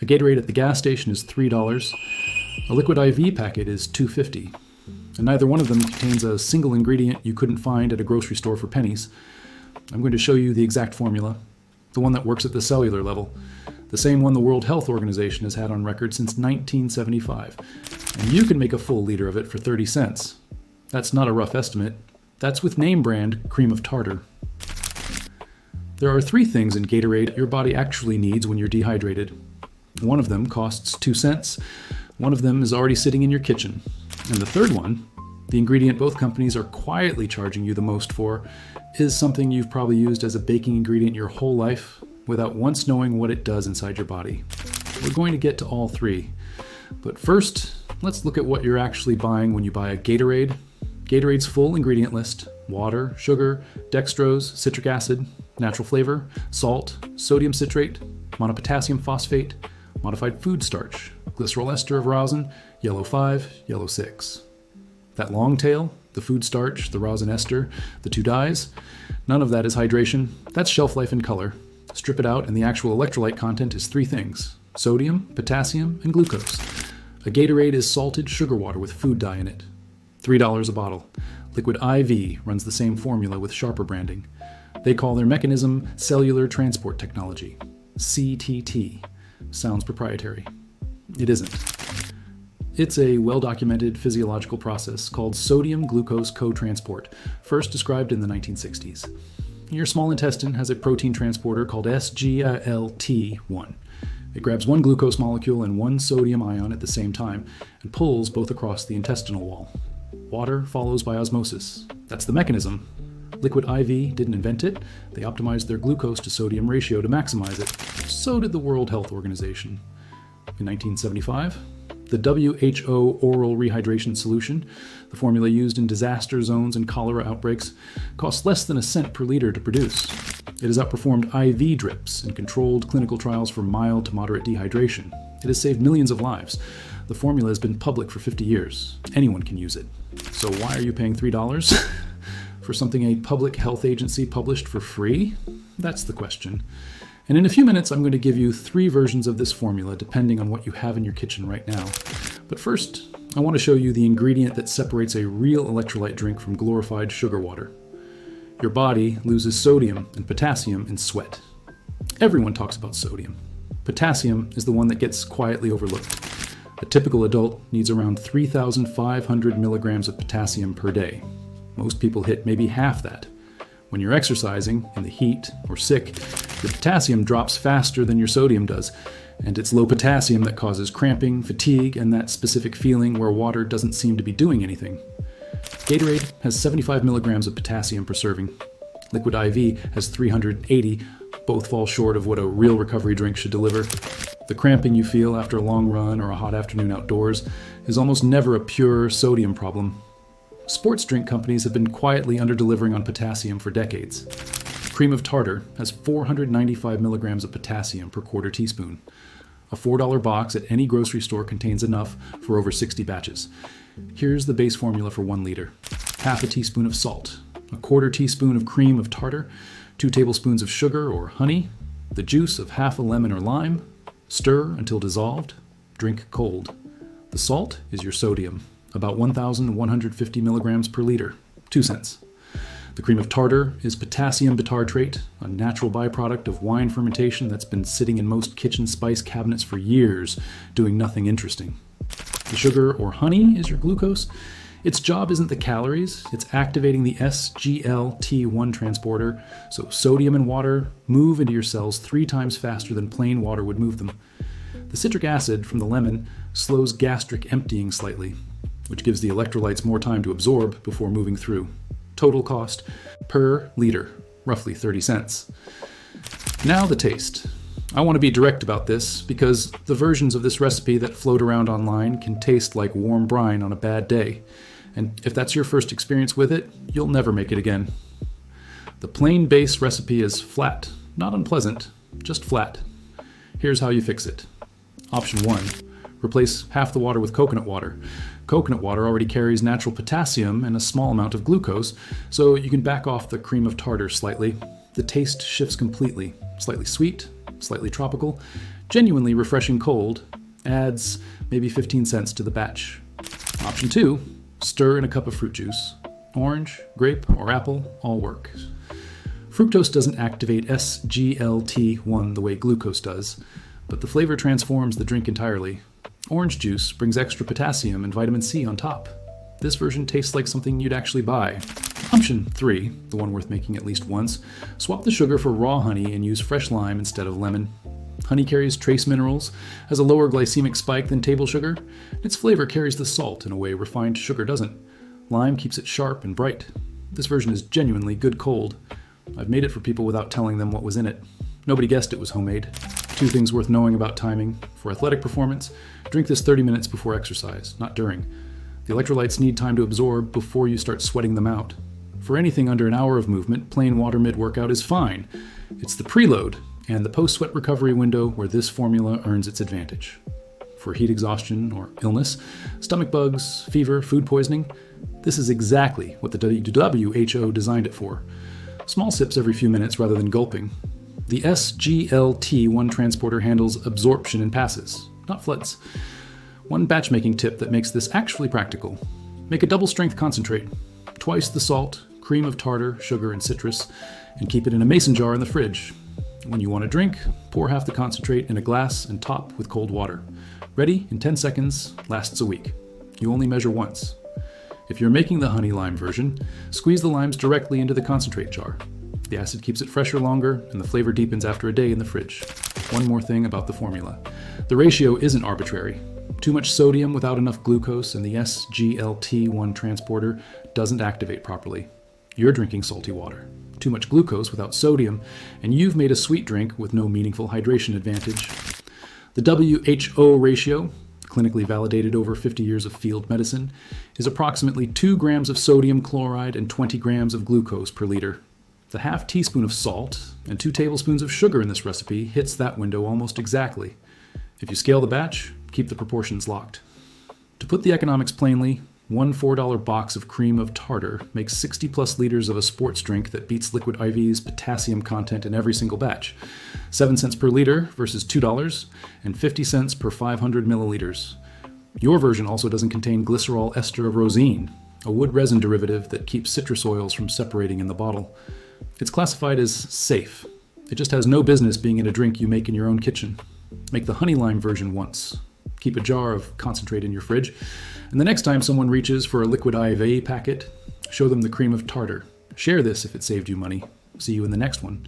A Gatorade at the gas station is $3. A liquid IV packet is $2.50. And neither one of them contains a single ingredient you couldn't find at a grocery store for pennies. I'm going to show you the exact formula, the one that works at the cellular level, the same one the World Health Organization has had on record since 1975. And you can make a full liter of it for 30 cents. That's not a rough estimate. That's with name brand cream of tartar. There are 3 things in Gatorade your body actually needs when you're dehydrated. One of them costs 2 cents. One of them is already sitting in your kitchen. And the third one, the ingredient both companies are quietly charging you the most for, is something you've probably used as a baking ingredient your whole life without once knowing what it does inside your body. We're going to get to all 3. But first, let's look at what you're actually buying when you buy a Gatorade. Gatorade's full ingredient list: water, sugar, dextrose, citric acid, natural flavor, salt, sodium citrate, monopotassium phosphate, modified food starch, glycerol ester of rosin, yellow 5, yellow 6. That long tail, the food starch, the rosin ester, the 2 dyes, none of that is hydration. That's shelf life and color. Strip it out and the actual electrolyte content is 3 things: sodium, potassium, and glucose. A Gatorade is salted sugar water with food dye in it. $3 a bottle. Liquid IV runs the same formula with sharper branding. They call their mechanism cellular transport technology. CTT. Sounds proprietary. It isn't. It's a well-documented physiological process called sodium-glucose cotransport, first described in the 1960s. Your small intestine has a protein transporter called SGLT1. It grabs one glucose molecule and one sodium ion at the same time and pulls both across the intestinal wall. Water follows by osmosis. That's the mechanism. Liquid IV didn't invent it. They optimized their glucose to sodium ratio to maximize it. So did the World Health Organization. In 1975, the WHO oral rehydration solution, the formula used in disaster zones and cholera outbreaks, costs less than a cent per liter to produce. It has outperformed IV drips in controlled clinical trials for mild to moderate dehydration. It has saved millions of lives. The formula has been public for 50 years. Anyone can use it. So why are you paying $3 for something a public health agency published for free? That's the question. And in a few minutes, I'm going to give you 3 versions of this formula depending on what you have in your kitchen right now. But first, I want to show you the ingredient that separates a real electrolyte drink from glorified sugar water. Your body loses sodium and potassium in sweat. Everyone talks about sodium. Potassium is the one that gets quietly overlooked. A typical adult needs around 3,500 milligrams of potassium per day. Most people hit maybe half that. When you're exercising, in the heat, or sick, your potassium drops faster than your sodium does, and it's low potassium that causes cramping, fatigue, and that specific feeling where water doesn't seem to be doing anything. Gatorade has 75 milligrams of potassium per serving. Liquid IV has 380. Both fall short of what a real recovery drink should deliver. The cramping you feel after a long run or a hot afternoon outdoors is almost never a pure sodium problem. Sports drink companies have been quietly under-delivering on potassium for decades. Cream of tartar has 495 milligrams of potassium per quarter teaspoon. A $4 box at any grocery store contains enough for over 60 batches. Here's the base formula for 1 liter. Half a teaspoon of salt, a quarter teaspoon of cream of tartar, 2 tablespoons of sugar or honey, the juice of half a lemon or lime. Stir until dissolved. Drink cold. The salt is your sodium, about 1,150 milligrams per liter, 2 cents. The cream of tartar is potassium bitartrate, a natural byproduct of wine fermentation that's been sitting in most kitchen spice cabinets for years, doing nothing interesting. The sugar or honey is your glucose. Its job isn't the calories, it's activating the SGLT1 transporter, so sodium and water move into your cells 3 times faster than plain water would move them. The citric acid from the lemon slows gastric emptying slightly, which gives the electrolytes more time to absorb before moving through. Total cost per liter, roughly 30 cents. Now the taste. I want to be direct about this because the versions of this recipe that float around online can taste like warm brine on a bad day. And if that's your first experience with it, you'll never make it again. The plain base recipe is flat, not unpleasant, just flat. Here's how you fix it. Option 1. Replace half the water with coconut water. Coconut water already carries natural potassium and a small amount of glucose, so you can back off the cream of tartar slightly. The taste shifts completely. Slightly sweet, slightly tropical, Genuinely refreshing cold adds maybe 15 cents to the batch. Option 2, stir in a cup of fruit juice. Orange, grape, or apple all work. Fructose doesn't activate SGLT1 the way glucose does, but the flavor transforms the drink entirely. Orange juice brings extra potassium and vitamin C on top. This version tastes like something you'd actually buy. Option 3, the one worth making at least once, swap the sugar for raw honey and use fresh lime instead of lemon. Honey carries trace minerals, has a lower glycemic spike than table sugar. Its flavor carries the salt in a way refined sugar doesn't. Lime keeps it sharp and bright. This version is genuinely good cold. I've made it for people without telling them what was in it. Nobody guessed it was homemade. 2 things worth knowing about timing. For athletic performance, drink this 30 minutes before exercise, not during. The electrolytes need time to absorb before you start sweating them out. For anything under an hour of movement, plain water mid-workout is fine. It's the preload and the post-sweat recovery window where this formula earns its advantage. For heat exhaustion or illness, stomach bugs, fever, food poisoning, this is exactly what the WHO designed it for. Small sips every few minutes rather than gulping. The SGLT1 transporter handles absorption in passes, not floods. One batch-making tip that makes this actually practical. Make a double-strength concentrate. Twice the salt, cream of tartar, sugar, and citrus, and keep it in a mason jar in the fridge. When you want to drink, pour half the concentrate in a glass and top with cold water. Ready in 10 seconds, lasts a week. You only measure once. If you're making the honey lime version, squeeze the limes directly into the concentrate jar. The acid keeps it fresher longer, and the flavor deepens after a day in the fridge. One more thing about the formula. The ratio isn't arbitrary. Too much sodium without enough glucose, and the SGLT1 transporter doesn't activate properly. You're drinking salty water. Too much glucose without sodium, and you've made a sweet drink with no meaningful hydration advantage. The WHO ratio, clinically validated over 50 years of field medicine, is approximately 2 grams of sodium chloride and 20 grams of glucose per liter. The half teaspoon of salt and 2 tablespoons of sugar in this recipe hits that window almost exactly. If you scale the batch, keep the proportions locked. To put the economics plainly, one $4 box of cream of tartar makes 60 plus liters of a sports drink that beats Liquid IV's potassium content in every single batch. 7 cents per liter versus $2 and 50 cents per 500 milliliters. Your version also doesn't contain glycerol ester of rosine, a wood resin derivative that keeps citrus oils from separating in the bottle. It's classified as safe. It just has no business being in a drink you make in your own kitchen. Make the honey lime version once. Keep a jar of concentrate in your fridge, and the next time someone reaches for a Liquid IV packet, show them the cream of tartar. Share this if it saved you money. See you in the next one.